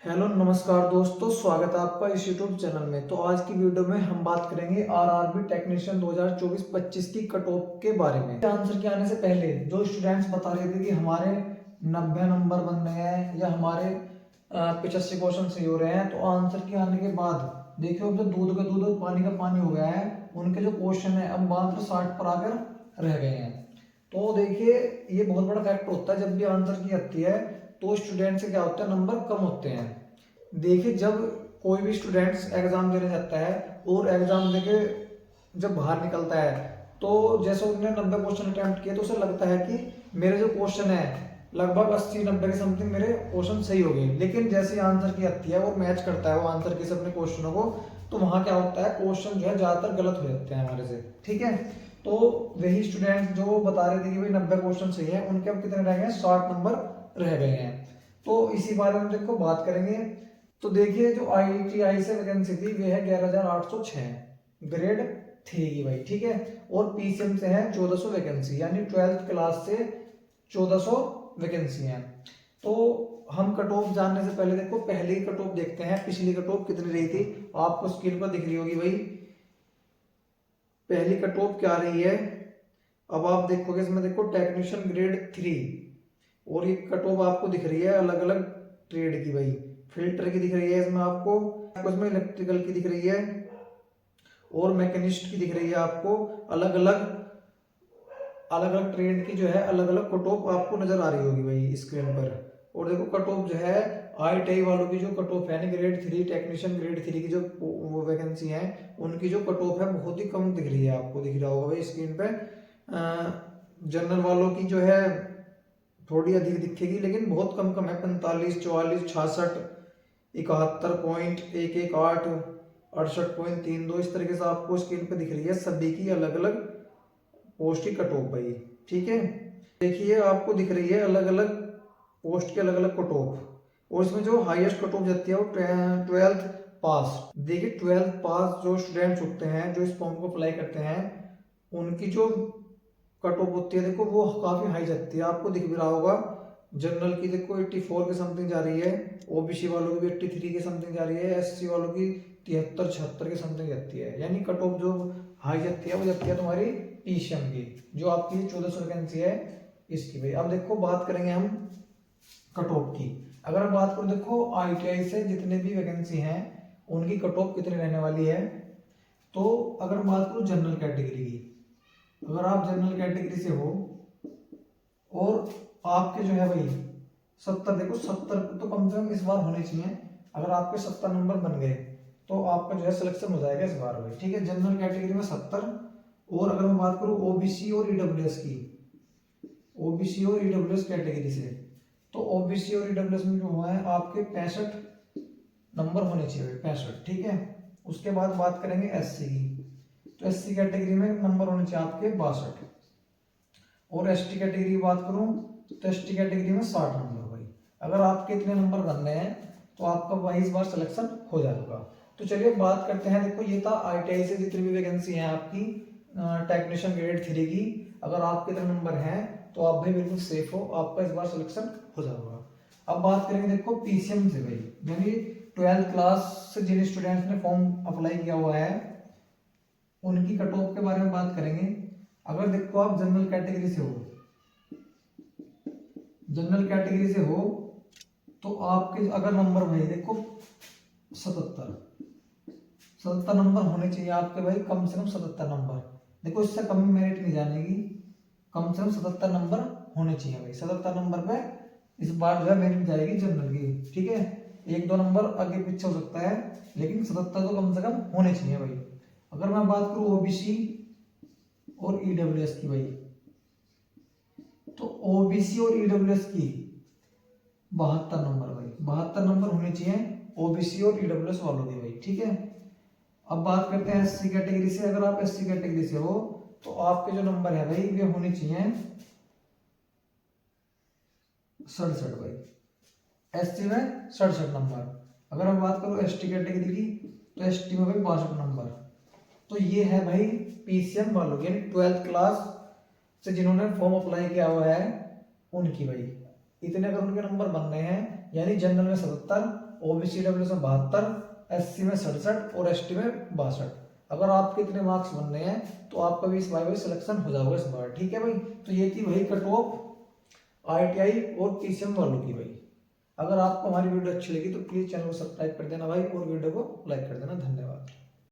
Hello नमस्कार दोस्तों, स्वागत है आपका इस यूट्यूब चैनल में। तो आज की वीडियो में हम बात करेंगे आरआरबी टेक्नीशियन 2024-25 की कट ऑफ के बारे में। आंसर के आने से पहले जो स्टूडेंट्स बता रहे थे कि हमारे 90 नंबर बन रहे हैं या हमारे 85 क्वेश्चन सही हो रहे हैं, तो आंसर के आने के बाद देखिए अब जो दूध का दूध और पानी का पानी हो गया है, उनके जो क्वेश्चन है अब मात्र 60 पर आकर रह गए हैं। तो देखिए ये बहुत बड़ा फैक्ट होता है, जब भी आंसर की आती है तो स्टूडेंट से क्या होता है, नंबर कम होते हैं। देखिए जब कोई भी स्टूडेंट्स एग्जाम देने जाता है और एग्जाम देके जब बाहर निकलता है, तो जैसे उसने 90 क्वेश्चन अटेम्प्ट किए तो उसे लगता है कि मेरे जो क्वेश्चन है लगभग 80-90 के समथिंग मेरे क्वेश्चन सही हो गए। लेकिन जैसे आंसर की आती है और मैच करता है वो आंसर के से अपने क्वेश्चनों को, तो वहां क्या होता है, क्वेश्चन जो है ज्यादातर गलत हो जाते हैं हमारे से। ठीक है, तो वही स्टूडेंट जो बता रहे थे कि भाई 90 क्वेश्चन सही है, उनके अब कितने रह गए, 60 नंबर रह गए हैं। तो इसी बारे में देखो बात करेंगे। तो देखिए जो IITI से वैकेंसी थी वे है 11,806 ग्रेड 3 की भाई। ठीक है, और PCM से है 1400 वैकेंसी, यानी 12th क्लास से 1400 वैकेंसी है। तो हम कट ऑफ जानने से पहले देखो पहली कट ऑफ देखते हैं, पिछली कट ऑफ कितनी रही थी, आपको स्क्रीन पर दिख रही होगी भाई। पहली कट ऑफ क्या रही है, अब आप देखोगे इसमें देखो टेक्नीशियन ग्रेड 3, और ये कट ऑफ आपको दिख रही है अलग अलग ट्रेड की भाई। फिल्टर की दिख रही है इसमें आपको, इसमें इलेक्ट्रिकल की दिख रही है और मैकेनिस्ट की दिख रही है आपको। अलग अलग ट्रेड की जो है अलग अलग कट ऑफ आपको नजर आ रही होगी भाई स्क्रीन पर। और देखो कट ऑफ जो है IITI वालों की जो कट ऑफ है ग्रेड 3 टेक्नीशियन ग्रेड 3 की जो वो वैकेंसी है, उनकी जो कट ऑफ है बहुत ही कम दिख रही है, आपको दिख रहा होगा भाई स्क्रीन पे। जनरल वालों की जो है थोड़ी अधिक दिखेगी, लेकिन बहुत कम कम है, 45, 44, 66, 71.118, 68.32, इस तरीके से आपको स्क्रीन पे दिख रही है सभी की अलग अलग पोस्ट की कट ऑफ भाई। ठीक है, देखिए आपको दिख रही है अलग अलग पोस्ट के अलग अलग कट ऑफ, और इसमें जो हाईएस्ट कट ऑफ जाती है वो 12th पास। देखिए 12th पास जो स्टूडेंट्स होते हैं जो इस फॉर्म को अप्लाई करते हैं, उनकी जो कट ऑफ होती है देखो वो काफी हाई जाती है, आपको दिख भी रहा होगा। जनरल की देखो 84 के समथिंग जा रही है, OBC वालों की भी 83 के समथिंग जा रही है, SC वालों की 73-76 के समथिंग जाती है। यानी कट ऑफ जो हाई जाती है वो जाती है तुम्हारी PCM की, जो आपकी 1400 वैकेंसी है इसकी भाई। अब देखो बात करेंगे हम कट ऑफ की। अगर हम बात करें देखो IITI से जितने भी वैकेंसी हैं उनकी कट ऑफ कितनी रहने वाली है, तो अगर हम बात करूं जनरल कैटेगरी की, अगर आप जनरल कैटेगरी से हो और आपके जो है भाई 70, देखो 70 तो कम से कम इस बार होने चाहिए। अगर आपके 70 नंबर बन गए तो आपका जो है सिलेक्शन हो जाएगा इस बार भाई। ठीक है, जनरल कैटेगरी में 70, और अगर मैं बात करूं OBC और EWS की, OBC और EWS कैटेगरी से, तो OBC और EWS में जो हुआ है आपके 65 नंबर होने चाहिए, 65। ठीक है, उसके बाद बात करेंगे SC की, तो SC कैटेगरी में नंबर होने चाहिए आपके 62, और ST कैटेगरी की बात करूं तो ST कैटेगरी में 60 नंबर भाई। अगर आपके इतने नंबर बनने हैं तो आपका भाई इस बार सिलेक्शन हो जाएगा। तो चलिए बात करते हैं, देखो ये था IITI से जितनी भी वैकेंसी है आपकी टेक्नीशियन ग्रेड 3 की। अगर आपके इतने नंबर हैं तो आप भाई बिल्कुल सेफ हो, आपका इस बार सिलेक्शन हो जाएगा। अब बात करेंगे देखो PCM से भाई, यानी 12th क्लास से जिन स्टूडेंट्स ने फॉर्म अप्लाई किया हुआ है उनकी कट ऑफ के बारे में बात करेंगे। अगर देखो आप जनरल कैटेगरी से हो, जनरल कैटेगरी से हो तो आपके अगर नंबर भाई देखो 77 नंबर होने चाहिए आपके भाई, कम से कम 77 नंबर। देखो इससे कम मेरिट नहीं जानेगी, कम से कम 77 नंबर होने चाहिए भाई। 77 नंबर पे इस बार जो है मेरिट जाएगी जनरल की। ठीक है, 1-2 नंबर आगे पीछे हो सकता है, लेकिन 77 तो कम से कम होने चाहिए भाई। अगर मैं बात करूं OBC और EWS की भाई, तो OBC और EWS की 72 नंबर भाई, 72 नंबर होने चाहिए OBC और EWS वालों के भाई। ठीक है, अब बात करते हैं SC कैटेगरी से। अगर आप SC कैटेगरी से हो तो आपके जो नंबर है भाई वे होने चाहिए 67 भाई, SC में 67 नंबर। अगर हम बात करो ST कैटेगरी की, तो ST में भाई 62 नंबर। तो ये है भाई PCM वालों की, यानी 12th क्लास से जिन्होंने फॉर्म अप्लाई किया हुआ है उनकी भाई। इतने अगर उनके नंबर बन रहे हैं यानी जनरल में 77, ओबीसी डब्ल्यू में 72, एससी में 67 और एसटी में 62। अगर आपके इतने मार्क्स बनने हैं तो आपका भी इस बार सिलेक्शन हो जाएगा इस बार। ठीक है भाई, तो ये थी वही कट ऑफ आईटीआई और पीसीएम वालों की भाई। अगर आपको हमारी वीडियो अच्छी लगी तो प्लीज चैनल को सब्सक्राइब कर देना भाई और वीडियो को लाइक कर देना। धन्यवाद।